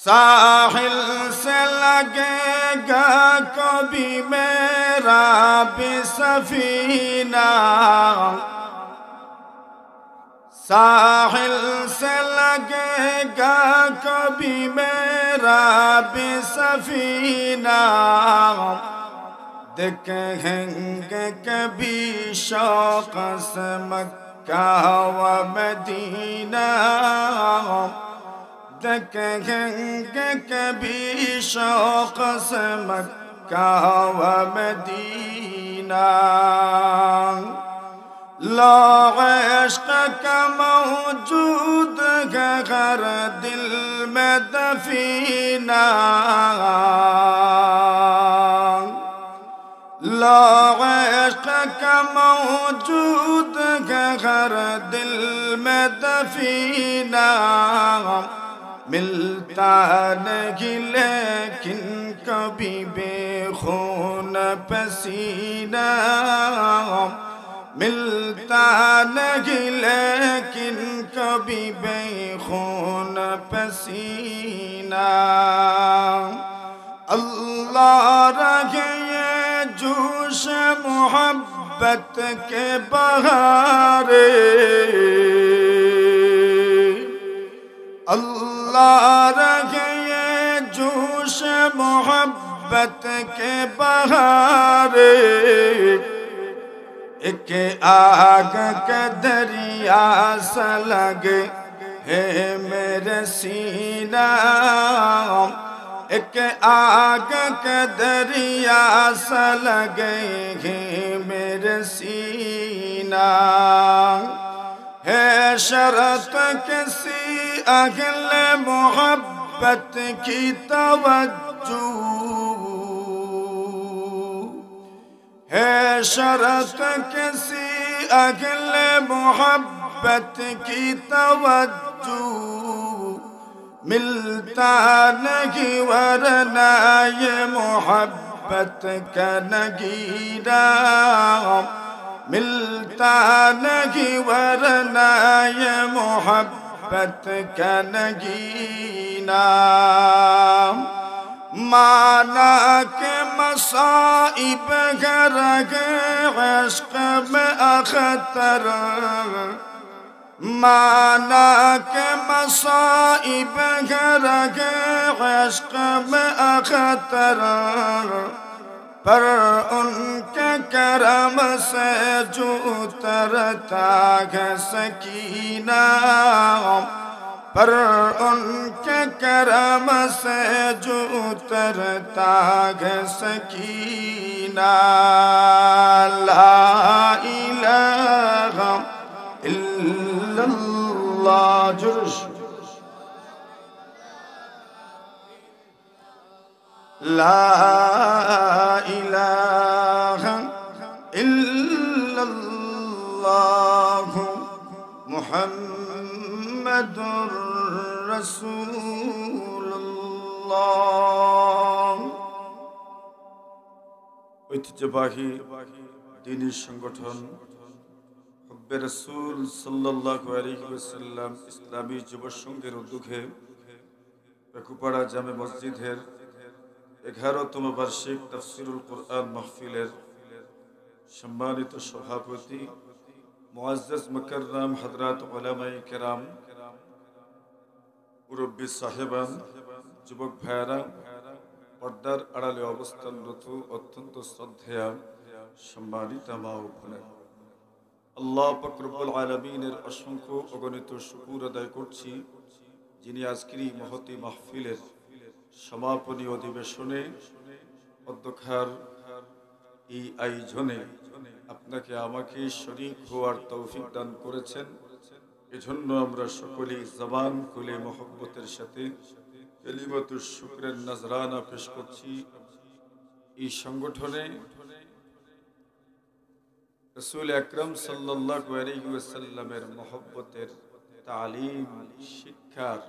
साहिल से लगेगा कभी मेरा भी सफीना, साहिल से लगेगा कभी मेरा भी सफीना, देखेंगे कभी शौक से मक्का व मदीना, देखेंगे कभी शौक से मक्का व मदीना। लो इश्क का मौजूद है हर दिल में दफीना, लो इश्क का मौजूद है हर दिल में दफीना, मिलता नहीं लेकिन कभी बेखून पसीना, मिलता नहीं लेकिन कभी बेखून पसीना। अल्लाह रखे ये जोश मोहब्बत के बहारे, अल्लाह रखे ये जोश मोहब्बत के बहारे, एक आग के दरिया सा लगे है मेरे सीना, एक आग के दरिया सा लगे है मेरे सीना। है शरत किसी अहल मोहब्बत की तवज्जो, है शरत किसी अहल मोहब्बत की तवज्जो, मिलता नहीं वरना ये मोहब्बत का नगीना, मिलता नहीं वरना ये मोहब्बत का नगीना। माना के मसाइब रगे इश्क में अख्तर, माना के मसाइब रगे इश्क में अख्तर, पर उनके करम से जो उतरता है सकीना, पर उनके करम से जो उतरता है सकीना। ला इलाहा इल्लल्लाह जुर्श, ला इलाहा इल्लल्लाह मुहम्मदुर रसूलुल्लाह। ঐতিহ্যবাহী দ্বীনি সংগঠন হুব্বে রাসূল সাল্লাল্লাহু আলাইহি ওয়াসাল্লাম ইসলামী যুব সংঘের উদ্যোগে পেকুপাড়া জামে মসজিদের 11তম বার্ষিক তাফসীরুল কুরআন মাহফিলের সম্মানিত সভাপতি মুআজ্জাজ মুকাররম হযরত উলামায়ে কেরাম, মুরব্বী সাহেবান, যুবক ভাইয়েরা, পর্দার আড়ালে অবস্থানরত অত্যন্ত শ্রদ্ধেয়া সম্মানিত মা ও বোনেরা, আল্লাহ পাক রব্বুল আলামিনের অসংখ্য অগণিত শুকর আদায় করছি, যিনি আজকের এই মহতী মাহফিলের সমাপনী অধিবেশনে অধ্যক্ষার এই আয়োজনে আপনাকে আমাকে শরীক হওয়ার তৌফিক দান করেছেন। এজন্য আমরা সকলেই জবান খুলে মহব্বতের সাথে কালিমাতুশ শুকরের নজরানা পেশ করছি। এই সংগঠনে রাসূল আকরাম সাল্লাল্লাহু আলাইহি ওয়াসাল্লামের মহব্বতের তালিম শিক্ষার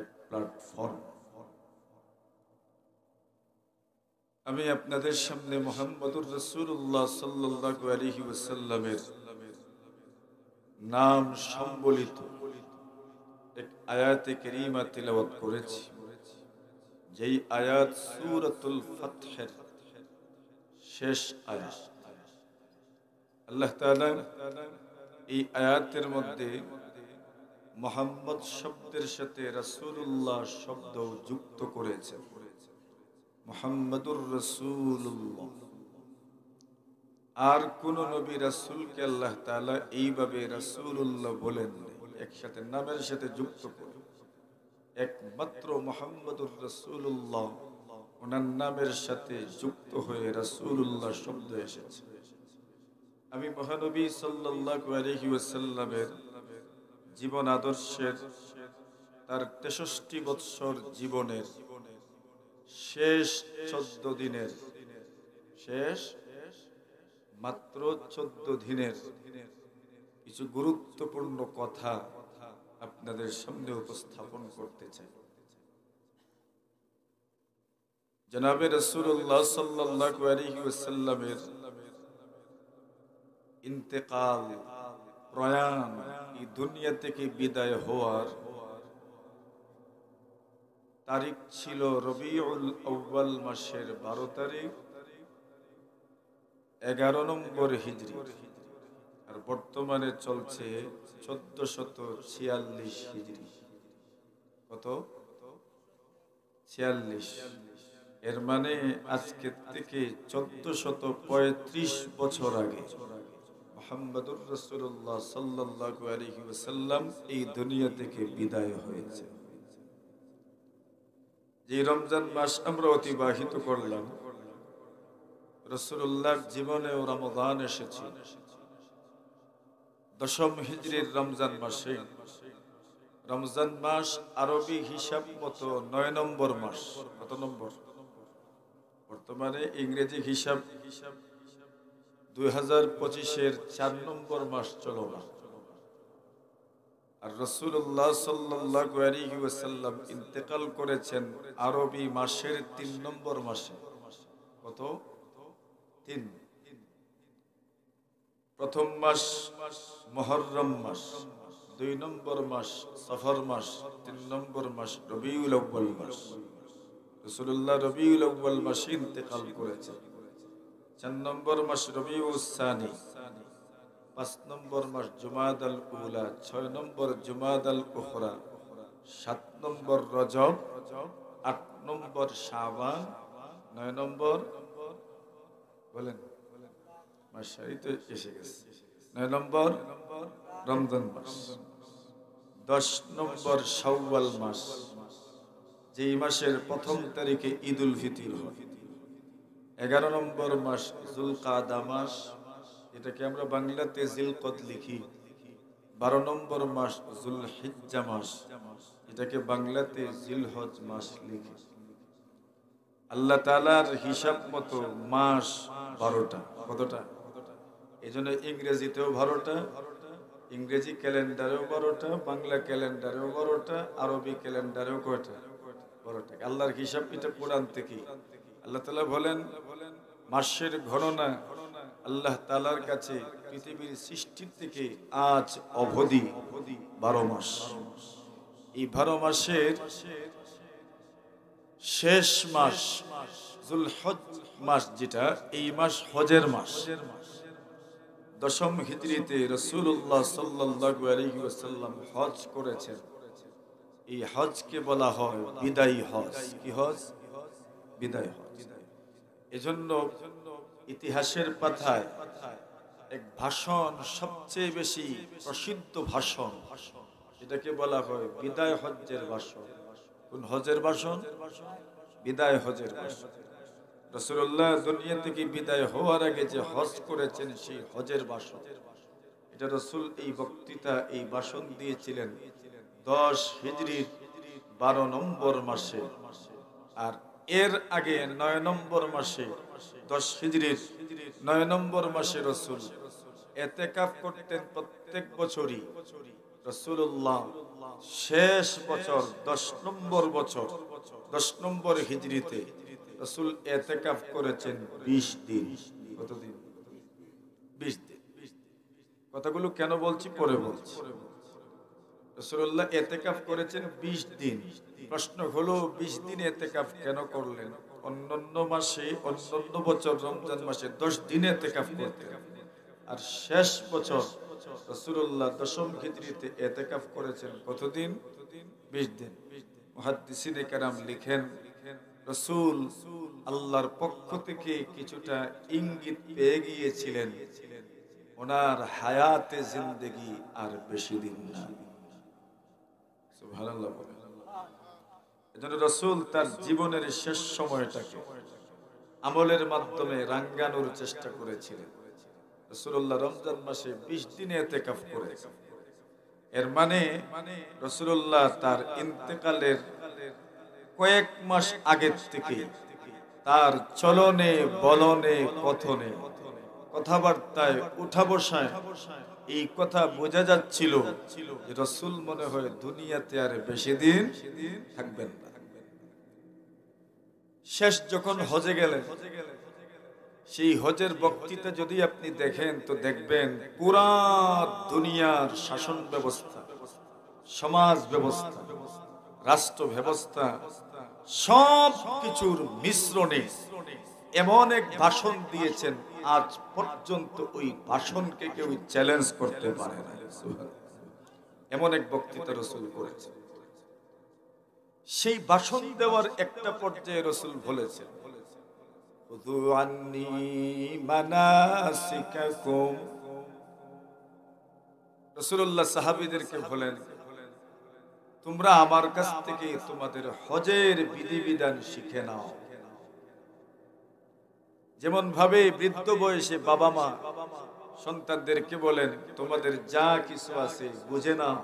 এক প্ল্যাটফর্ম। আমি আপনাদের সামনে মুহাম্মদুর রাসূলুল্লাহ সাল্লাল্লাহু আলাইহি ওয়াসাল্লামের নাম সম্বলিত এক আয়াতে কারীমা তিলাওয়াত করেছি, যেই আয়াত সূরাতুল ফাতহের শেষ আয়াত। আল্লাহ তাআলা এই আয়াতের মধ্যে মুহাম্মদ শব্দের সাথে রাসূলুল্লাহ শব্দ যুক্ত করেছেন। মুহাম্মাদুর রাসূলুল্লাহ। আর কোন নবী রাসূলকে আল্লাহ তাআলা এইভাবে রাসূলুল্লাহ বলেন একসাথে নামের সাথে যুক্ত করে। একমাত্র মুহাম্মাদুর রাসূলুল্লাহ ওনার নামের সাথে যুক্ত হয়ে রাসূলুল্লাহ শব্দ এসেছে। আমি মহানবী সাল্লাল্লাহু আলাইহি ওয়াসাল্লামের জীবন আদর্শের তার 63 বৎসর জীবনের শেষ 14 দিনের শেষ মাত্র 14 দিনের কিছু গুরুত্বপূর্ণ কথা আপনাদের সামনে উপস্থাপন করতে চাই। জনাবে রাসূলুল্লাহ সাল্লাল্লাহু আলাইহি ওয়াসাল্লামের ইন্তেকাল, প্রয়াণ, এই দুনিয়া থেকে বিদায় হওয়ার তারিখ ছিল রবিউল আউয়াল মাসের 12 তারিখ 11 নম্বর হিজরি, আর বর্তমানে চলছে 1446 হিজরি। কত? 46। এর মানে আজকে থেকে 1435 বছর আগে মুহাম্মাদুর রাসূলুল্লাহ সাল্লাল্লাহু আলাইহি ওয়াসাল্লাম এই দুনিয়া থেকে বিদায় হয়েছে। যে রমজান মাস আমরা অতিবাহিত করলাম, রাসূলুল্লাহর জীবনেও রমজান এসেছে। 10ম হিজরির রমজান মাসে, রমজান মাস আরবি হিসাব মতো 9 নম্বর মাস। কত নম্বর? বর্তমানে ইংরেজি হিসাব 2025-এর 4 নম্বর মাস চলমান। আর রাসূলুল্লাহ সাল্লাল্লাহু আলাইহি ওয়াসাল্লাম ইন্তেকাল করেছেন আরবি মাসের 3 নম্বর মাসে। কত? 3। প্রথম মাস মুহররম মাস, 2 নম্বর মাস সফর মাস, 3 নম্বর মাস রবিউল আউয়াল মাস। রাসূলুল্লাহ রবিউল আউয়াল মাসে ইন্তেকাল করেছেন। 4 নম্বর মাস রবিউস সানি, 5 নম্বর মাস জুমাদাল উলা, 6 নম্বর জুমাদাল উখরা, 7 নম্বর রজব, 8 নম্বর শাবান, 9 নম্বর বলেন মাসই তো এসে গেছে, 9 নম্বর রমজান মাস, 10 নম্বর শাওয়াল মাস, যেই মাসের প্রথম তারিখে ঈদুল ফিতর হয়, 11 নম্বর মাস যুলকাদা মাস, এটাকে আমরা বাংলাতে জিলকদ লিখি, 12 নম্বর মাস যুলহিজ্জা মাস, এটাকে বাংলাতে জিলহজ মাস লিখি। আল্লাহ তাআলার হিসাব মতো মাস 12টা। কতটা? এজন্য ইংরেজিতেও 12টা, ইংরেজি ক্যালেন্ডারেও 12টা, বাংলা ক্যালেন্ডারেও 12টা, আরবি ক্যালেন্ডারেও কয়টা? 12টা। আল্লাহর হিসাব এটা কোরআন থেকে। আল্লাহ তাআলা বলেন মাসের গণনা আল্লাহ তাআলার কাছে পৃথিবীর সৃষ্টির থেকে আজ অবধি 12 মাস। এই 12 মাসের শেষ মাস যুলহজ মাস, যেটা এই মাস হজের মাস। 10ম হিজরিতে রাসূলুল্লাহ সাল্লাল্লাহু আলাইহি ওয়াসাল্লাম হজ করেছেন। এই হজকে বলা হয় বিদায়ী হজ। কি হজ? বিদায়ী হজ। এজন্য ইতিহাসের পাতায় এক ভাষণ, সবচেয়ে বেশি প্রসিদ্ধ ভাষণ, এটাকে বলা হয় বিদায় হজ্জের ভাষণ। কোন হজের ভাষণ? বিদায় হজের ভাষণ। রাসূলুল্লাহ দুনিয়া থেকে বিদায় হওয়ার আগে যে হজ করেছেন সেই হজের ভাষণ। এটা রাসূল এই বক্তৃতা, এই ভাষণ দিয়েছিলেন 10 হিজরির 12 নম্বর মাসে। আর এর আগে 9 নম্বর মাসে, 10 হিজরির 9 নম্বর মাসে রাসূল ইতিকাফ করতেন প্রত্যেক বছরই। রাসূলুল্লাহ শেষ বছর 10 নম্বর বছর, 10 নম্বর হিজরিতে রাসূল ইতিকাফ করেছেন 20 দিন। কতদিন? 20 দিন। কথাগুলো কেন বলছি পরে বলছি। রাসূলুল্লাহ ইতিকাফ করেছেন 20 দিন। প্রশ্ন হলো 20 দিন ইতিকাফ কেন করলেন? অন্যান্য মাসে, অন্যান্য বছর রমজান মাসে 10 দিন ইতিকাফ করতেন, আর শেষ বছর রাসূলুল্লাহ দশম হিজরিতে ইতিকাফ করেছেন কতদিন? 20 দিন। মুহাদ্দিসিনে কেরাম লিখেন, রাসূল আল্লাহর পক্ষ থেকে কিছুটা ইঙ্গিত পেয়ে গিয়েছিলেন ওনার হায়াতে জিন্দেগি আর বেশি দিন না। সুবহানাল্লাহ। এজন্য রাসূল তার জীবনের শেষ সময়টাকে আমলের মাধ্যমে রাঙ্গানোর চেষ্টা করেছিলেন। রাসূলুল্লাহ রমজান মাসে 20 দিন ইতিকাফ করেছেন। এর মানে রাসূলুল্লাহ তার ইন্তেকালের কয়েক মাস আগের থেকে তার চলনে বলনে কথনে কথাবার্তায় উঠা বসায় এই কথা বোঝা যাচ্ছিল যে রাসূল মনে হয় দুনিয়াতে আর বেশি দিন থাকবেন না। শেষ যখন হজে গেলেন, সেই হজের বক্তৃতা যদি আপনি দেখেন তো দেখবেন পুরা দুনিয়ার শাসন ব্যবস্থা, সমাজ ব্যবস্থা, রাষ্ট্র ব্যবস্থা সব কিছুর মিশ্রণে এমন এক ভাষণ দিয়েছেন, আজ পর্যন্ত ওই ভাষণকে কেউ চ্যালেঞ্জ করতে পারে না। এমন এক বক্তৃতা রাসূল করেছেন। সেই ভাষণ দেওয়ার একটা পর্যায়ে রাসূল বলেছেন, খুযু আন্নী মানাসিকাকুম। রাসূলুল্লাহ সাহাবীদেরকে বলেন, তোমরা আমার কাছ থেকে তোমাদের হজের বিধিবিধান শিখে নাও। যেমন ভাবে বৃদ্ধ বয়সে বাবা মা সন্তানদেরকে বলেন, তোমাদের যা কিছু আছে বুঝে নাও।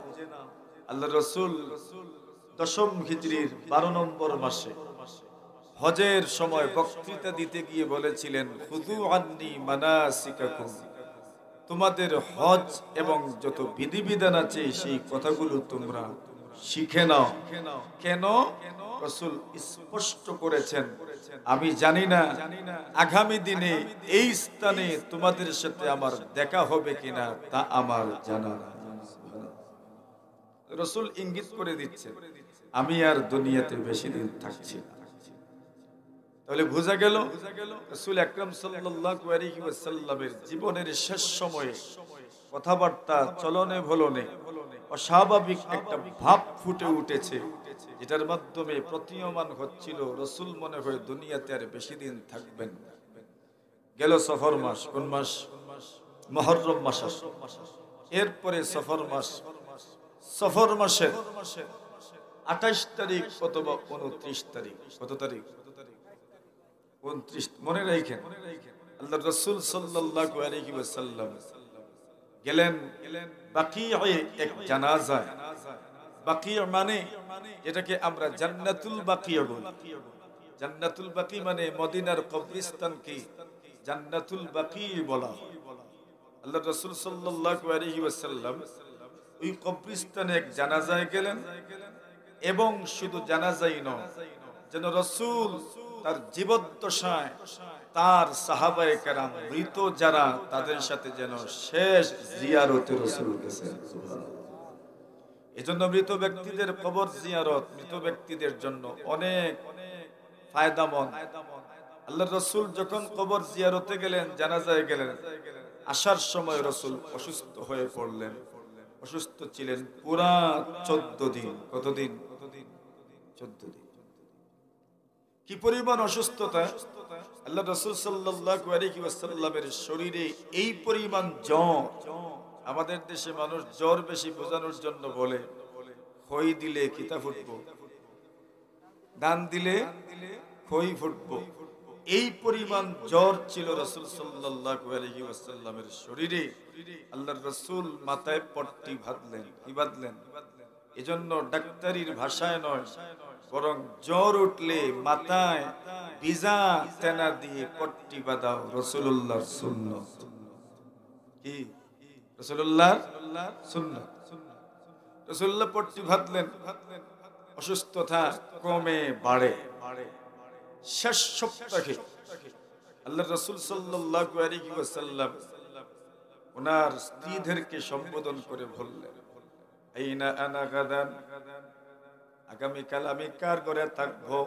আল্লাহ রাসূল দশম হিজরির 12 নম্বর মাসে হজের সময় বক্তৃতা দিতে গিয়ে বলেছিলেন, খুযু আন্নী মানাসিকাকুম, তোমাদের হজ এবং যত বিধিবিধান আছে সেই কথাগুলো তোমরা শিখে নাও। কেন? রাসূল স্পষ্ট করেছেন, আমি জানি না আগামী দিনে এই স্থানে তোমাদের সাথে আমার দেখা হবে কিনা, তা আমার জানা না। রাসূল ইঙ্গিত করে দিচ্ছেন, আমি আর দুনিয়াতে বেশি দিন থাকছি না। তাহলে বোঝা গেল রাসূল আকরাম সাল্লাল্লাহু আলাইহি ওয়াসাল্লামের জীবনের শেষ সময়ে কথাবার্তা চলনে বলনে অস্বাভাবিক একটা ভাব ফুটে উঠেছে, যেটার মাধ্যমে প্রতীয়মান হচ্ছিল রাসূল মনে হয় দুনিয়াতে আর বেশি দিন থাকবেন না। গেল সফর মাস, কোন মাস? মুহররম মাস। এরপরে সফর মাস। সফর মাসের 28 তারিখ অথবা 29 তারিখ, কত তারিখ? 29, মনে রাখেন। আল্লাহর রাসূল সাল্লাল্লাহু আলাইহি ওয়াসাল্লাম গেলেন বাকিয়ে এক জানাজায়। বাকিয়া মানে এটাকে আমরা জান্নাতুল বাকিয়া বলি। জান্নাতুল বাকি মানে মদিনার কবরস্থানকে জান্নাতুল বাকি বলা হয়। আল্লাহর রাসূল সাল্লাল্লাহু আলাইহি ওয়াসাল্লাম ওই কবরস্থানে এক জানাজায় গেলেন, এবং শুধু জানাজাই নয়, যেন রাসূল তার জীবদ্দশায় তার সাহাবায়ে কেরাম মৃত যারা তাদের সাথে যেন শেষ জিয়ারতে রাসূল গেছেন। এজন্য মৃত ব্যক্তিদের কবর জিয়ারত মৃত ব্যক্তিদের জন্য অনেক ফায়দামন্দ। আল্লাহর রাসূল যখন কবর জিয়ারতে গেলেন, জানাজায় গেলেন, আসার সময় রাসূল অসুস্থ হয়ে পড়লেন। অসুস্থ ছিলেন পুরা 14 দিন। কতদিন? 14 দিন। কি পরিমাণ অসুস্থতা! আল্লাহ রাসূল সাল্লাল্লাহু আলাইহি ওয়াসাল্লামের শরীরে এই পরিমাণ জ্বর। আমাদের দেশে মানুষ জ্বর বেশি বোঝানোর জন্য বলে, খই দিলে কিতা ফুটবো, দান দিলে খই ফুটবো। এই পরিমাণ জ্বর ছিল রাসূল সাল্লাল্লাহু আলাইহি ওয়াসাল্লামের শরীরে। আল্লাহর রাসূল মাথায় পট্টি বাঁধলেন। কি বাঁধলেন? এজন্য ডাক্তারির ভাষায় নয়, বরং জ্বর উঠলে মাথায় ভিজা তেনা দিয়ে পট্টি বাঁধাও রাসূলুল্লাহর সুন্নাত। কি? রাসূলুল্লাহর সুন্নাত। রাসূলুল্লাহ পট্টি বাঁধলেন, অসুস্থতা কমে বাড়ে। শেষ সপ্তাহে আল্লাহর রাসূল সাল্লাল্লাহু আলাইহি ওয়াসাল্লাম ওনার স্ত্রীদেরকে সম্বোধন করে বললেন, আইনা আনা গাদান, আগামীকাল আমি কার ঘরে থাকবো,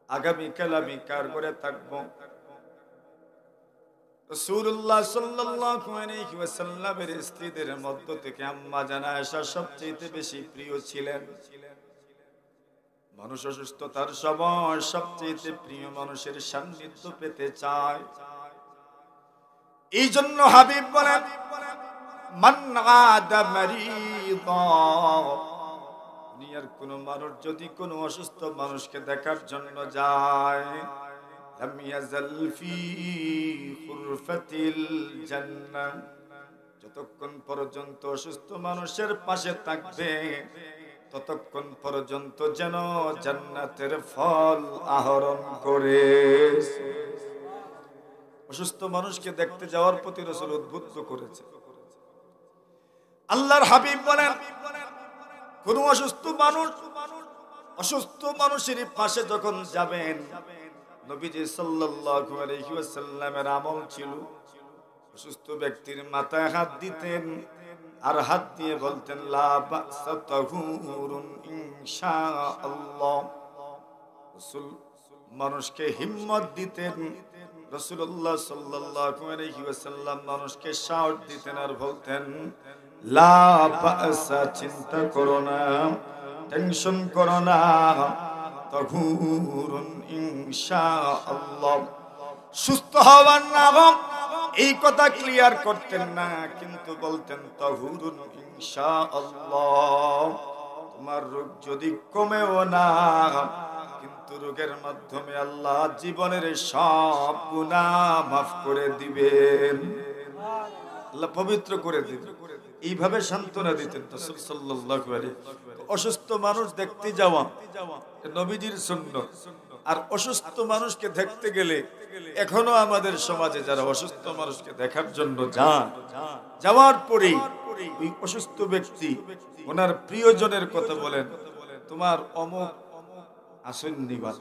আগামীকাল আমি কার ঘরে থাকবো। রাসূলুল্লাহ সাল্লাল্লাহু আলাইহি ওয়াসাল্লামের স্ত্রীদের মধ্য থেকে আম্মা জানা আয়েশা সবচেয়ে বেশি প্রিয় ছিলেন। মানুষ অসুস্থতার সময় সবচেয়ে প্রিয় মানুষের সান্নিধ্য পেতে চায়। এই জন্য হাবিব বলেন, মান আদা মারিদা, দুনিয়ার কোন মানুষ যদি কোন অসুস্থ মানুষকে দেখার জন্য যায়, লাম ইয়াজাল ফি খুরফাতিল জান্নাহ, যতক্ষণ পর্যন্ত অসুস্থ মানুষের পাশে থাকবে ততক্ষণ পর্যন্ত যেন জান্নাতের ফল আহরণ করে। অসুস্থ মানুষকে দেখতে যাওয়ার প্রতি রাসূল উদ্বুদ্ধ করেছে। আল্লাহর হাবিব বলেন, কোন অসুস্থ মানুষের পাশে যখন যাবেন, নবীজি সাল্লাল্লাহু আলাইহি ওয়াসাল্লামের আমল ছিল অসুস্থ ব্যক্তির মাথায় হাত দিতেন আর হাত দিয়ে বলতেন, লা বা'সা তাহুরুন ইনশাআল্লাহ। রাসূল মানুষকে হিম্মত দিতেন। রাসূলুল্লাহ সাল্লাল্লাহু আলাইহি ওয়াসাল্লাম মানুষকে সাহস দিতেন আর বলতেন, লা বা'সা, চিন্তা করো না, টেনশন করো না, তাহুরুন ইনশাআল্লাহ, সুস্থ হওয়ার নাম এই কথা ক্লিয়ার করতেন না, কিন্তু বলতেন তাহুরুন ইনশাআল্লাহ। তোমার রোগ যদি কমেও না, কিন্তু রোগের মাধ্যমে আল্লাহ জীবনের সব গুনাহ মাফ করে দিবেন, আল্লাহ পবিত্র করে দিবেন। এইভাবে সান্ত্বনা দিতেন রাসূল সাল্লাল্লাহু আলাইহি। অসুস্থ মানুষ দেখতে যাওয়া নবীজির সুন্নাত। আর অসুস্থ মানুষকে দেখতে গেলে এখনো আমাদের সমাজে যারা অসুস্থ মানুষকে দেখার জন্য যান, যাওয়ার পরে ওই অসুস্থ ব্যক্তি ওনার প্রিয়জনের কথা বলেন, তোমার অমুক আসন্নি বাল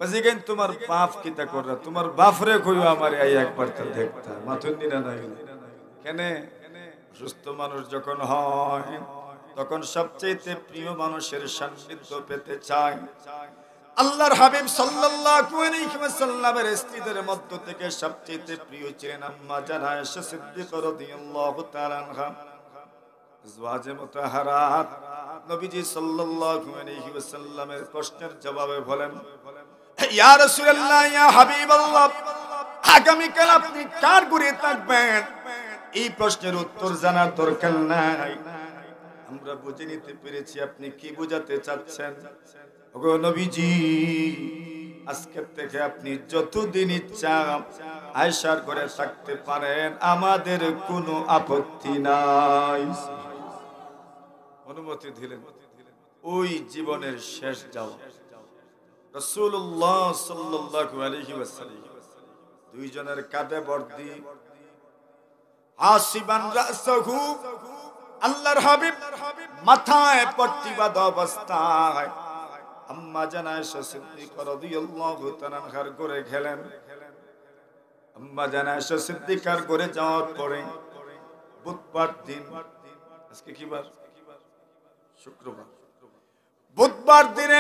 বাজিগান, তোমার বাপ কিতা কররা, তোমার বাপরে কইও আমারে আই একবার তা দেখতা মাথুন্নি না নাই। কেন? অসুস্থ মানুষ যখন হয় তখন সবচেয়ে প্রিয় মানুষের সান্নিধ্য পেতে চায়। আল্লাহর হাবিব সাল্লাল্লাহু আলাইহি ওয়াসাল্লামের স্ত্রীদের মধ্য থেকে সবচেয়ে প্রিয় ছিলেন আম্মা জানা আয়েশা সিদ্দিকা রাদিয়াল্লাহু তাআলা আনহা। আজওয়াজে মুতাহারাত নবীজি সাল্লাল্লাহু আলাইহি ওয়াসাল্লামের প্রশ্নের জবাবে বলেন, ইয়া রাসূলুল্লাহ, ইয়া হাবিবাল্লাহ, আগামী কাল আপনি কার ঘরে থাকবেন? এই প্রশ্নের উত্তর জানার দরকার নাই, আমরা বুঝে নিতে পেরেছি আপনি কি বোঝাতে চাচ্ছেন। ওগো নবীজি, আজকের থেকে আপনি যতদিন ইচ্ছা আয়েশার ঘরে থাকতে পারেন, আমাদের কোনো আপত্তি নাই। অনুমতি দিলেন। ওই জীবনের শেষ যাওয়া রাসূলুল্লাহ সাল্লাল্লাহু আলাইহি ওয়াসাল্লাম দুইজনের কাঁধে বর্দি আসিবান রাসাহু, আল্লাহর হাবিব মাথায় পট্টি বাঁধা অবস্থায় আম্মা জানা আয়েশা সিদ্দিকা রাদিয়াল্লাহু তাআলা আনহার ঘরে গেলেন। আম্মা জানা আয়েশা সিদ্দিকার ঘরে যাওয়ার পরে বুধবার দিন, আজকে কি বার? শুক্রবার। বুধবার দিনে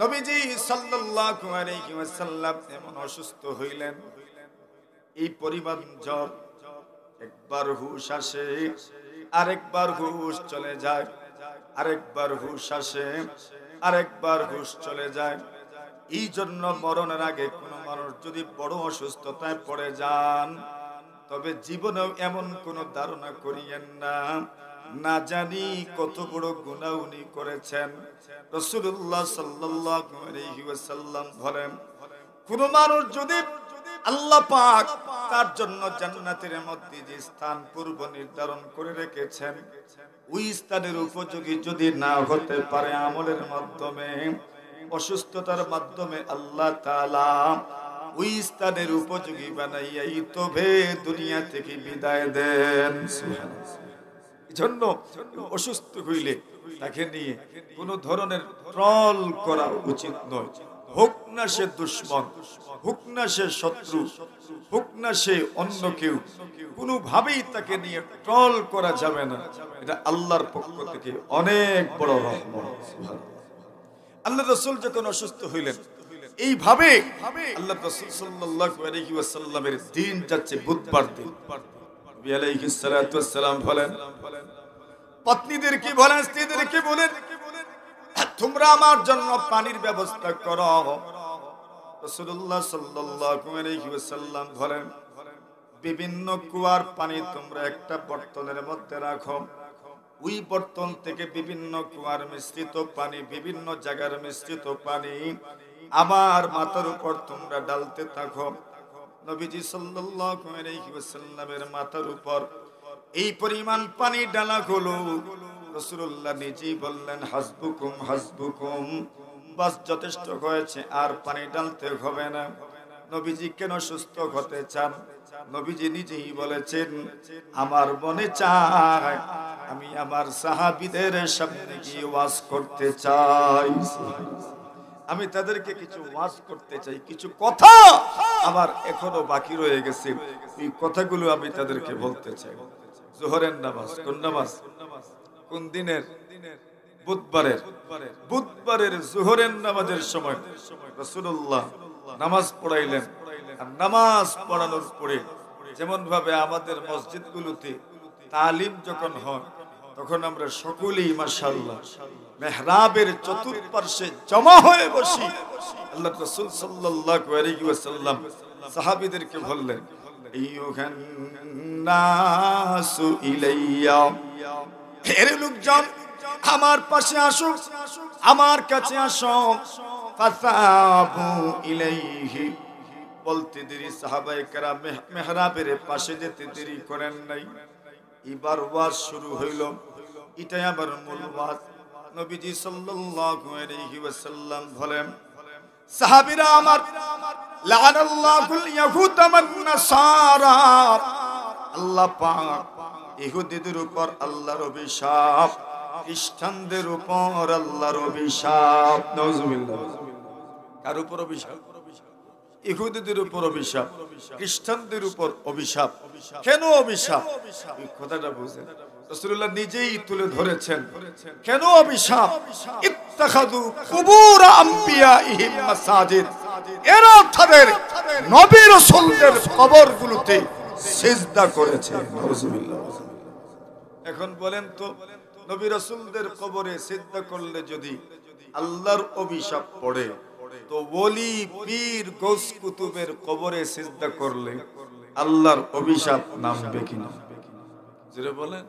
নবীজি সাল্লাল্লাহু আলাইহি ওয়াসাল্লাম এমন অসুস্থ হইলেন, এই পরিমাণ জ্বর, একবার হুশ আসে, আরেকবার হুশ চলে যায়, আরেকবার হুশ আসে, আরেকবার হুশ চলে যায়। এই জন্য মরণের আগে কোনো মানুষ যদি বড় অসুস্থতায় পড়ে যান, তবে জীবনেও এমন কোন ধারণা করিয়েন না, না জানি কত বড় গুনাহ উনি করেছেন। রাসূলুল্লাহ সাল্লাল্লাহু আলাইহি ওয়াসাল্লাম বলেন, কোন মানুষ যদি আল্লাহ পাক তার জন্য জান্নাতের মধ্যে যে স্থান পূর্ব নির্ধারণ করে রেখেছেন, ওই স্থানের উপযোগী যদি না হতে পারে আমলের মাধ্যমে, অসুস্থতার মাধ্যমে আল্লাহ তাআলা ওই স্থানের উপযোগী বানাইয়াই তবে দুনিয়া থেকে বিদায় দেন। জন্য অসুস্থ হইলে তাকে নিয়ে কোন ধরনের ট্রল করা উচিত নয়, হোক না সে দুশমন, হোক না সে শত্রু, হোক না সে অন্য কেউ, কোনোভাবেই তাকে নিয়ে ট্রল করা যাবে না। এটা আল্লাহর পক্ষ থেকে অনেক বড় রহমত। আল্লাহ রাসূল যখন অসুস্থ হইলেন, এইভাবে আল্লাহ রাসূল সাল্লাল্লাহু আলাইহি ওয়াসাল্লামের দিন যাচ্ছে বুধবার দিন। নবী আলাইহিস সালাতু ওয়াস সালাম বলেন, পত্নীদেরকে বলেন, স্ত্রীদেরকে বলেন, তোমরা আমার জন্য পানির ব্যবস্থা করো। রাসূলুল্লাহ সাল্লাল্লাহু আলাইহি ওয়াসাল্লাম বলেন, বিভিন্ন কুয়ার পানি তোমরা একটা বর্তনের মধ্যে রাখো, ওই বর্তন থেকে বিভিন্ন কুয়ার মিশ্রিত পানি, বিভিন্ন জায়গার মিশ্রিত পানি আমার মাথার উপর তোমরা ডালতে থাকো। নবীজি সাল্লাল্লাহু আলাইহি ওয়াসাল্লামের মাথার উপর এই পরিমাণ পানি ডালা হলো, রাসূলুল্লাহ নিজেই বললেন, হাসবুকুম হাসবুকুম, বাস যথেষ্ট হয়েছে, আর পানি ডালতে হবে না। নবীজি কেন সুস্থ হতে চান? নবীজি নিজেই বলেছেন, আমার মনে চায় আমি আমার সাহাবীদের সামনে গিয়ে ওয়াজ করতে চাই, আমি তাদেরকে কিছু ওয়াজ করতে চাই, কিছু কথা আমার এখনো বাকি রয়ে গেছে, এই কথাগুলো আমি তাদেরকে বলতে চাই। জোহরের নামাজ কোন নামাজ? কোন দিনের? বুধবারের। বুধবারের জোহরের নামাজের সময় রাসূলুল্লাহ নামাজ পড়াইলেন। আর নামাজ পড়ানোর পরে যেমন ভাবে আমাদের মসজিদগুলোতে তালিম যখন হয়, তখন আমরা সকলেই মাশাআল্লাহ মেহরাবের চতুর্পার্শ্বে জমা হয়ে বসি। আল্লাহ রাসূল সাল্লাল্লাহু আলাইহি ওয়াসাল্লাম সাহাবীদেরকে বললেন, আইয়ুহান নাসু ইলাইয়া, হে লোকজন আমার পাশে আসো, আমার কাছে আসো। ফাসাবু ইলাইহি, বলতে দেরি সাহাবায়ে কেরাম মেহরাবের পাশে যেতে দেরি করেন নাই। এবার ওয়াজ শুরু হইল, এটাই আবার মূল ওয়াজ। নবীজি সাল্লাল্লাহু আলাইহি ওয়াসাল্লাম বলেন, সাহাবীরা আমার, লাআনাল্লাহুল ইয়াহুদা ওয়ান নাসারা, আল্লাহ পাক ইহুদিদের উপর আল্লাহর অভিশাপ, খ্রিস্টানদের উপর আল্লাহর অভিশাপ। নাউজুবিল্লাহ। কার উপর অভিশাপ? ইহুদিদের উপর অভিশাপ, খ্রিস্টানদের উপর অভিশাপ। কেন অভিশাপ? এই কথাটা বুঝেন, রাসূলুল্লাহ নিজেই তুলে ধরেছেন কেন অভিশাপ। ইত্তাখাযু কুবুর আমবিয়াইহিম মাসাজিদ, এরা তাদের নবী রাসূলদের কবরগুলোতে সিজদা করেছে। নাউজুবিল্লাহ। এখন বলেন তো, নবী রাসূলদের কবরে সিজদা করলে যদি আল্লাহর অভিশাপ পড়ে, তো ওলি পীর গৌস কুতুবের কবরে সিজদা করলে আল্লাহর অভিশাপ নামবে কিনা? জোরে বলেন,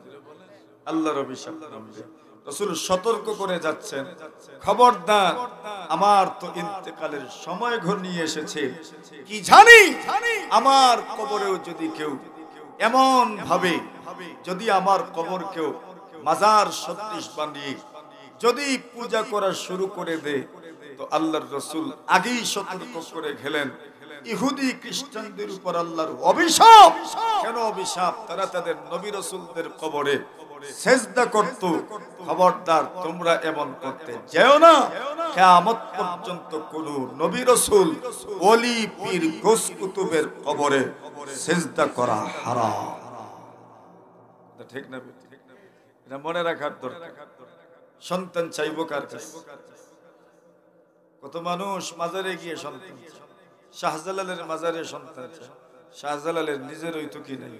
আল্লাহর অভিশাপ নামবে। রাসূল সতর্ক করে যাচ্ছেন, খবরদার, আমার তো ইন্তেকালের সময় ঘনিয়ে এসেছে, কি জানি আমার কবরেও যদি কেউ এমন ভাবে, যদি আমার কবর কেউ মাজার সদৃশ বানিয়ে যদি পূজা করা শুরু করে দেয়, তো আল্লাহর রাসূল আগেই সতর্ক করে গেলেন, ইহুদি খ্রিস্টানদের উপর আল্লাহর অভিশাপ। কেন অভিশাপ? তারা তাদের নবী রাসূলদের কবরে সিজদা করত। খবরদার, তোমরা এমন করতে যেও না, কিয়ামত পর্যন্ত কোন নবী রাসূল, ওলি পীর গৌস কুতুবের কবরে সিজদা করা হারাম। ঠিক না? এটা মনে রাখার দরকার। সন্তান চাইবো কার কাছে? কত মানুষ মাজারে গিয়ে সন্তান, শাহজালালের মাজারে সন্তান চায়, শাহজালালের নিজের হইতো কি নাই,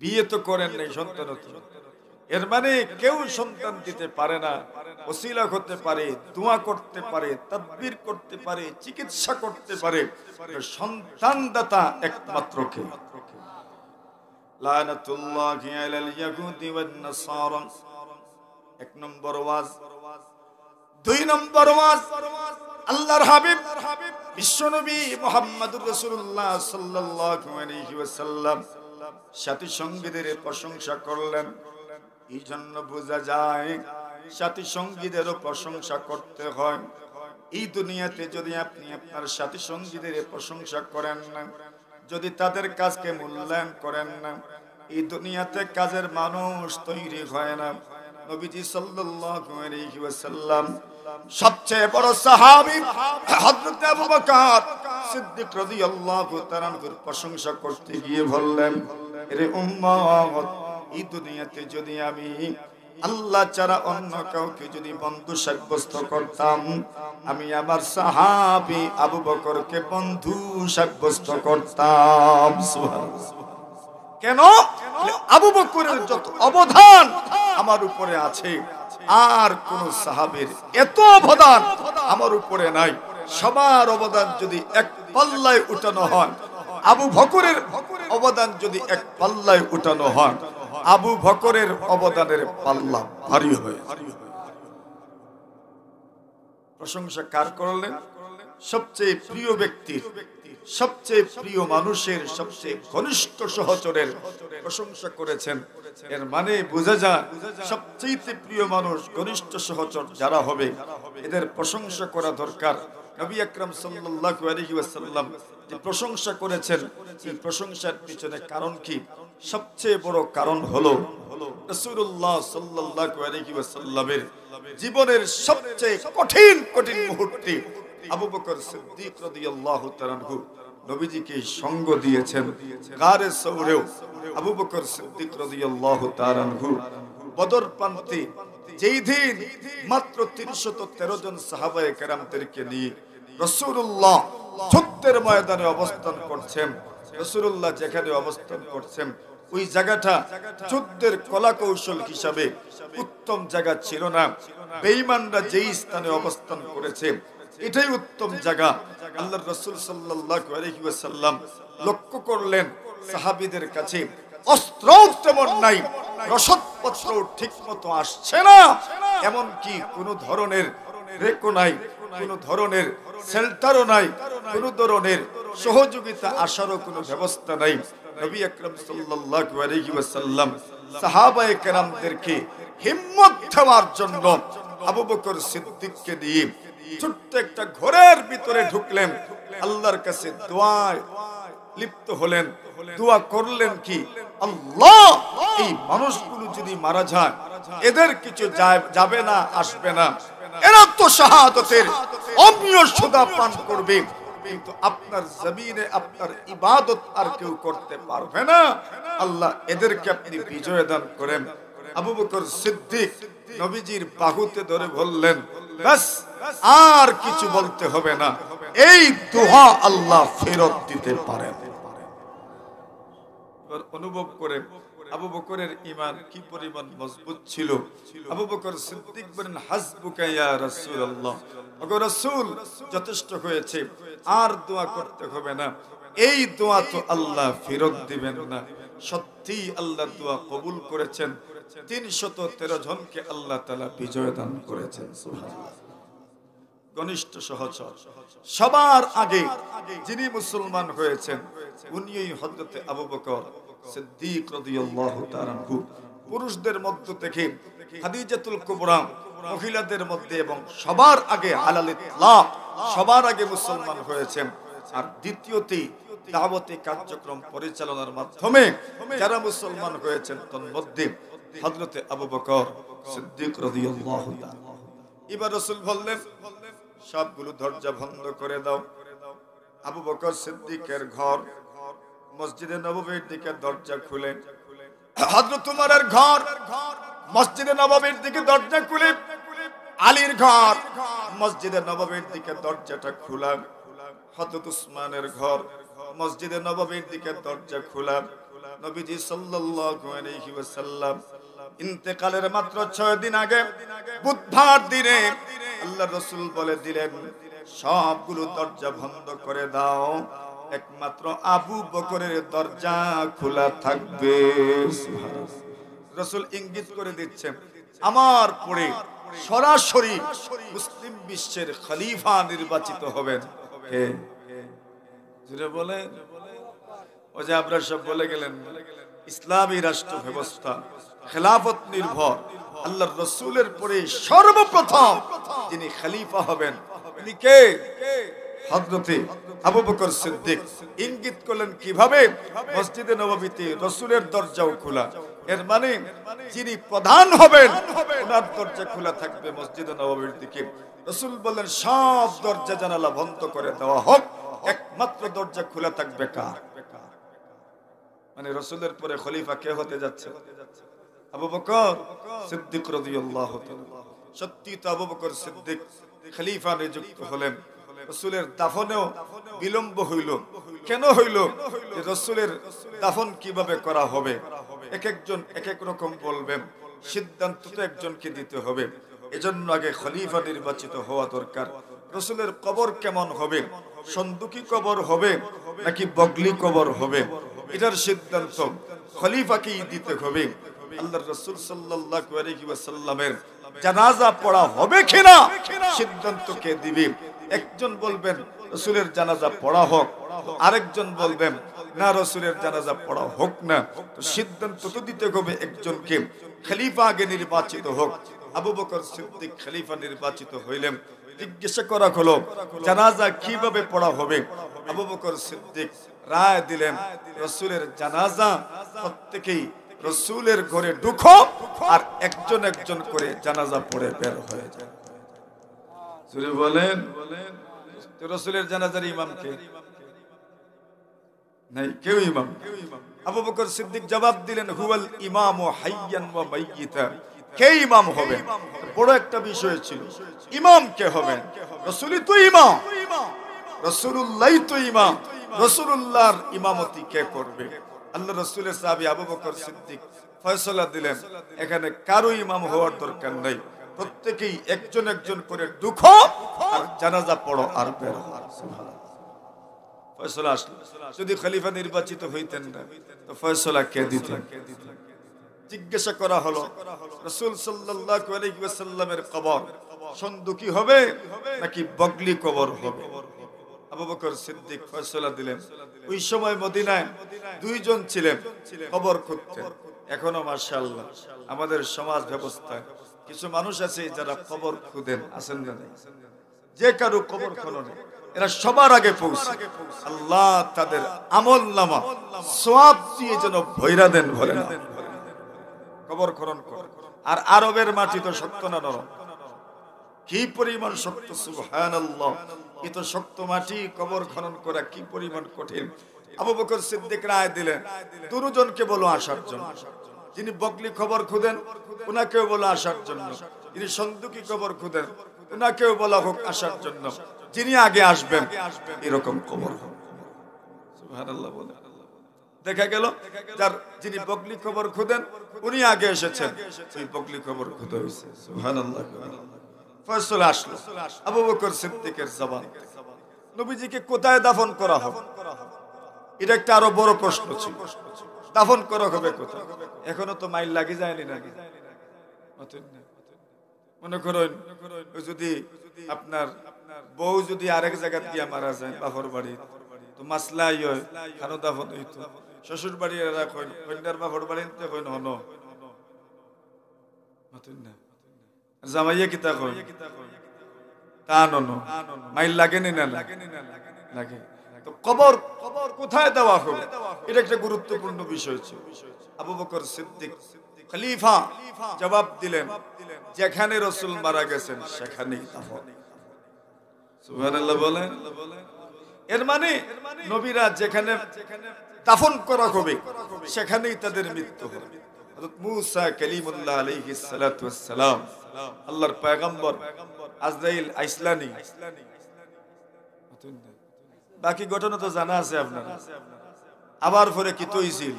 বিয়ে তো করেন নাই, সন্তান হতো। এর মানে কেউ সন্তান দিতে পারে না, ওসিলা করতে পারে, দোয়া করতে পারে, তাদবির করতে পারে, চিকিৎসা করতে পারে, সন্তান দাতা একমাত্র কে? লানাতুল্লাহি আলাল ইয়াহুদি ওয়ান নাসারা। এক নম্বর ওয়াজ। দুই নম্বর ওয়াজ, আল্লাহর হাবিব বিশ্বনবী মুহাম্মদুর রাসূলুল্লাহ সাল্লাল্লাহু আলাইহি ওয়াসাল্লাম সাথী সঙ্গীদের প্রশংসা করলেন। এই জন্য বোঝা যায় সাথী সঙ্গীদেরও প্রশংসা করতে হয়। এই দুনিয়াতে যদি আপনি আপনার সাথী সঙ্গীদের প্রশংসা করেন না, যদি তাদের কাজকে মূল্যায়ন করেন না, এই দুনিয়াতে কাজের মানুষ তৈরি হয় না। নবীজি সাল্লাল্লাহু আলাইহি ওয়াসাল্লাম সবচেয়ে বড় সাহাবী হযরত আবু বকর সিদ্দিক রাদিয়াল্লাহু তাআলার প্রশংসা করতে গিয়ে বললেন, এরে উম্মত, এই দুনিয়াতে যদি আমি আল্লাহ ছাড়া অন্য কাউকে যদি বন্ধু সাব্যস্ত করতাম, আমি আমার সাহাবী আবু বকরকে বন্ধু সাব্যস্ত করতাম। সুবহানাল্লাহ। কেন? আবু বকরের যত অবদান আমার উপরে আছে, আর কোন সাহাবীর এত অবদান আমার উপরে নাই। সবার অবদান যদি এক পাল্লায় উঠানো হয়, আবু বকরের অবদান যদি এক পাল্লায় উঠানো হয়, আবু বকরের অবদানের পাল্লা ভারী হয়। প্রশংসা কার করলেন? সবচেয়ে প্রিয় ব্যক্তির, সবচেয়ে প্রিয় মানুষের, সবচেয়ে ঘনিষ্ঠ সহচরের প্রশংসা করেছেন। এর মানে বোঝা যায় সবচেয়ে প্রিয় মানুষ, ঘনিষ্ঠ সহচর যারা হবে, এদের প্রশংসা করা দরকার। নবী আকরাম সাল্লাল্লাহু আলাইহি ওয়াসাল্লাম যে প্রশংসা করেছেন, এই প্রশংসার পিছনে কারণ কি? সবচেয়ে বড় কারণ হলো রাসূলুল্লাহ সাল্লাল্লাহু আলাইহি ওয়াসাল্লামের জীবনের সবচেয়ে কঠিন কঠিন মুহূর্তে আবু বকর সিদ্দিক রাদিয়াল্লাহু তাআলা আনহু নবীজিকে সঙ্গ দিয়েছেন। গারে সওরেও আবু বকর সিদ্দিক রাদিয়াল্লাহু তাআলা আনহু বদর প্রান্তে যেই দিন মাত্র 313 জন সাহাবায়ে কেরামদেরকে নিয়ে রাসূলুল্লাহ যুদ্ধের ময়দানে অবস্থান করছেন। রাসূলুল্লাহ যেখানে অবস্থান করছেন ওই জায়গাটা যুদ্ধের কলা কৌশল হিসাবে উত্তম জায়গা ছিল না। বেঈমানরা যেই স্থানে অবস্থান করেছে এটাই উত্তম জায়গা। আল্লাহর রাসূল সাল্লাল্লাহু আলাইহি ওয়াসাল্লাম লক্ষ্য করলেন সাহাবীদের কাছে অস্ত্র তেমন নাই, রসদপত্র ঠিকমতো আসছে না, এমন কি কোন ধরনের রেকো নাই, কোন ধরনের শেল্টারও নাই, কোন ধরনের সহযোগিতা আসারও কোনো ব্যবস্থা নাই। নবী আকরাম সাল্লাল্লাহু আলাইহি ওয়াসাল্লাম সাহাবায়ে কেরামদেরকে হিম্মত দেওয়ার জন্য আবু বকর সিদ্দিককে দিয়ে ছোট্ট একটা ঘরের ভিতরে ঢুকলেন, আল্লাহর কাছে দোয়ায় লিপ্ত হলেন। দোয়া করলেন কি, আল্লাহ এই মানুষগুলো যদি মারা যায়, এদের কিছু যাবে না, আসবে না, এরা তো শাহাদাতের অমীয় সুধা পান করবে, কিন্তু আপনার জমিনে আপনার ইবাদত আর কেউ করতে পারবে না। আল্লাহ এদেরকে আপনি বিজয় দান করেন। আবু বকর সিদ্দিক নবীজির বাহুতে ধরে বললেন, বাস আর কিছু বলতে হবে না, এই দোয়া আল্লাহ ফেরত দিতে পারেন। এবার অনুভব করে আবু বকরের ঈমান কি পরিমাণ মজবুত ছিল। আবু বকর সিদ্দিক বলেন, হাসবুকা ইয়া রাসূলুল্লাহ, ওগো রাসূল যথেষ্ট হয়েছে, আর দোয়া করতে হবে না, এই দোয়া তো আল্লাহ ফেরত দিবেন না। সত্যি আল্লাহ দোয়া কবুল করেছেন। 313 জনকে আল্লাহ তাআলা বিজয় দান করেছেন। সুবহানাল্লাহ। ঘনিষ্ঠ সহচর সবার আগে যিনি মুসলমান হয়েছেন উনিই হযরতে আবু বকর সিদ্দিক রাদিয়াল্লাহু তাআলা আনহু। পুরুষদের মধ্য থেকে খাদিজাতুল কুবরা, মহিলাদের মধ্যে এবং সবার আগে আলাল ইতলাক, সবার আগে মুসলমান হয়েছেন। আর দ্বিতীয়তে দাওয়াতি কার্যক্রম পরিচালনার মাধ্যমে যারা মুসলমান হয়েছেন তার মধ্যে হযরতে আবু বকর সিদ্দিক রাদিয়াল্লাহু তাআলা। এবার রাসূল বললেন, সবগুলো দরজা বন্ধ করে দাও। আবু বকর সিদ্দিকের ঘর মসজিদে নববীর দিকে দরজা খুলে, হযরত উমরের ঘর মসজিদে নববীর দিকে দরজা খুলে, আলীর ঘর মসজিদে নববীর দিকে দরজাটা খোলা, হযরত উসমানের ঘর মসজিদে নববীর দিকে দরজা খোলা। নবীজি সাল্লাল্লাহু আলাইহি ওয়াসাল্লাম ইন্তেকালের মাত্র 6 দিন আগে বুধবার দিনে আল্লাহর রাসূল বলে দিলেন, সবগুলো দরজা বন্ধ করে দাও, একমাত্র আবু বকরের দরজা খোলা থাকবে। রাসূল ইঙ্গিত করে দিচ্ছেন, আমার পরে সরাসরি মুসলিম বিশ্বের খলিফা নির্বাচিত হবেন কে? জুড়ে বলে, ও যে আপনারা সব বলে গেলেন ইসলামী রাষ্ট্র ব্যবস্থা খেলাফত নির্ভর, আল্লাহর রাসূলের পরে সর্বপ্রথম যিনি খলিফা হবেন উনি কে? হযরতে আবু বকর সিদ্দিক। ইঙ্গিত করলেন কিভাবে? মসজিদে নববীতে রাসূলের দরজাও খোলা, এর মানে যিনি প্রধান হবেন ওনার দরজা খোলা থাকবে মসজিদে নববীর দিকে। রাসূল বলেন সব দরজা জানালা বন্ধ করে দেওয়া হোক, একমাত্র দরজা খোলা থাকবে কার? মানে রাসূলের পরে খলিফা কে হতে যাচ্ছে? আবু বকর সিদ্দিক রাদিয়াল্লাহু তাআলা। সত্যি তো আবু বকর সিদ্দিক খলিফা নিযুক্ত হলেন। রাসূলের দাফনেও বিলম্ব হইল। কেন হইল? যে রাসূলের দাফন কিভাবে করা হবে, এক একজন এক এক রকম বলবেন, সিদ্ধান্ত তো একজনকে দিতে হবে। এজন্য আগে খলিফা নির্বাচিত হওয়া দরকার। রাসূলের কবর কেমন হবে? সন্দুকি কবর হবে নাকি বগলি কবর হবে? এটার সিদ্ধান্ত খলিফাকেই দিতে হবে। আল্লাহর রাসূল সাল্লাল্লাহু আলাইহি ওয়াসাল্লামের জানাজা পড়া হবে কিনা সিদ্ধান্ত কে দিবে? একজন বলবেন রাসূলের জানাজা পড়া হোক, আরেকজন বলবেন না রাসূলের জানাজা পড়া হোক না। তো সিদ্ধান্ত তো দিতে হবে একজনকে। খলিফা আগে নির্বাচিত হোক। আবু বকর সিদ্দিক খলিফা নির্বাচিত হইলেন। জিজ্ঞাসা করা হলো জানাজা কিভাবে পড়া হবে? আবু বকর সিদ্দিক রায় দিলেন রাসূলের জানাজা প্রত্যেকেই রাসূলের ঘরে ঢুকো আর একজন একজন করে জানাজা পড়ে বের হয়ে যায়। সুরে বলেন রাসূলের জানাজার ইমাম কে? নাই, কেউ ইমাম। আবু বকর সিদ্দিক জবাব দিলেন হুয়াল ইমামু হাইয়ান ওয়া মাইয়িতা। কে ইমাম হবে? বড় একটা বিষয় ছিল। ইমাম কে হবেন? রাসূলই তো ইমাম, রাসূলুল্লাহই তো ইমাম। রাসূলুল্লাহর ইমামতি কে করবে? আল্লাহ রাসূলের সাহাবী আবু বকর সিদ্দিক ফয়সালা দিলেন এখানে কারো ইমাম হওয়ার দরকার নাই, প্রত্যেকেই একজন একজন করে ঢুকো আর জানাজা পড়ো আর বের হও। সুবহানাল্লাহ। ফয়সালা আসলো। যদি খলিফা নির্বাচিত হইতেন না তো ফয়সালা কে দিতেন? জিজ্ঞাসা করা হলো রাসূল সাল্লাল্লাহু আলাইহি ওয়াসাল্লামের কবর সন্দুকি হবে নাকি বগলি কবর হবে? আবু বকর সিদ্দিক ফয়সালা দিলেন। ওই সময় মদিনায় দুইজন ছিলেন কবর খুঁড়তেন। এখনো মাশাআল্লাহ আমাদের সমাজ ব্যবস্থায় কিছু মানুষ আছে যারা কবর খুঁড়েন, আছেন না? যে কারো কবর খননে এরা সবার আগে পৌঁছে। আল্লাহ তাদের আমলনামা সওয়াব দিয়ে যেন ভইরা দেন, বলেন কবর খনন করে। আর আরবের মাটি তো শক্ত না নরম? কি পরিমাণ শক্ত! সুবহানাল্লাহ। এত শক্ত মাটি কবর খনন করা কি পরিমাণ কঠিন! আবু বকর সিদ্দিক রায় দিলেন দুজনকে বলো আসার জন্য। যিনি বগলি কবর খুঁদেন উনাকেও বলো আসার জন্য, যিনি সন্দুকি কবর খুঁদেন উনাকেও বলা হোক আসার জন্য। যিনি আগে আসবেন এরকম কবর হোক। সুবহানাল্লাহ বলে দেখা গেল যার যিনি বগলি কবর খুঁদেন উনি আগে এসেছেন, সেই বগলি কবর খুঁজে হয়েছে। সুবহানাল্লাহ। ফয়সালা আসলো আবু বকর সিদ্দিকের জবান। নবীজিকে কোথায় দাফন করা হবে? এটা একটা আরো বড় প্রশ্ন ছিল। দাফন করা হবে কোথায়? এখনো তো মাইল লাগি যায়নি নাকি? মনে করেন যদি আপনার বউ যদি আরেক জায়গা দিয়ে মারা যায় বাপর বাড়ি তো মাসলাই হয়, খানো দাফন হইতো। শ্বশুর বাড়ি এরা কইন কন্যার বাপর বাড়িতে কইন হন জামাইয়া কিতা কইন তা নন মাইল লাগেনি না লাগে। তো কবর কোথায় দেওয়া হবে এটা একটা গুরুত্বপূর্ণ বিষয় ছিল। আবু বকর সিদ্দিক খলিফা জবাব দিলেন যেখানে রাসূল মারা গেছেন সেখানেই দাফন। সুবহানাল্লাহ বলেন। এর মানে নবীরা যেখানে দাফন করা হবে সেখানেই তাদের মৃত্যু হবে। হযরত মূসা কালিমুল্লাহ আলাইহিস সালাতু ওয়াস সালাম আল্লাহর পয়গম্বর আজরাইল আইসলানি। বাকি ঘটনা তো জানা আছে আপনার। আবার পরে কি তৈছিল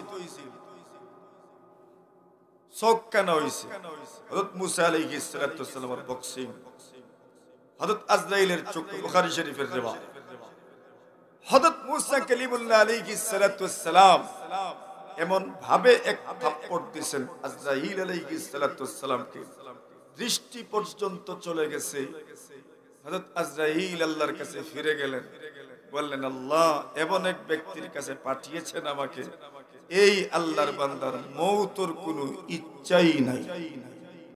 শোক কেন হইছে? হযরত মূসা আলাইহিস সালাতু ওয়াস সালামের বক্সিং, হযরত আজরাইলের চোখ, বুখারী শরীফের রিওয়ায়াত। হযরত মূসা কালিমুল্লাহ আলাইহিস সালাতু ওয়াস সালাম এমন ভাবে এক থাপ্পড় দিয়েছেন আজরাইল আলাইহিস সালাতু ওয়াস সালামকে, দৃষ্টি পর্যন্ত চলে গেছে। হযরত আজরাইল আল্লাহর কাছে ফিরে গেলেন, বললেন আল্লাহ এমন এক ব্যক্তির কাছে পাঠিয়েছেন আমাকে, এই আল্লাহর বান্দার মওতের কোনো ইচ্ছাই নাই।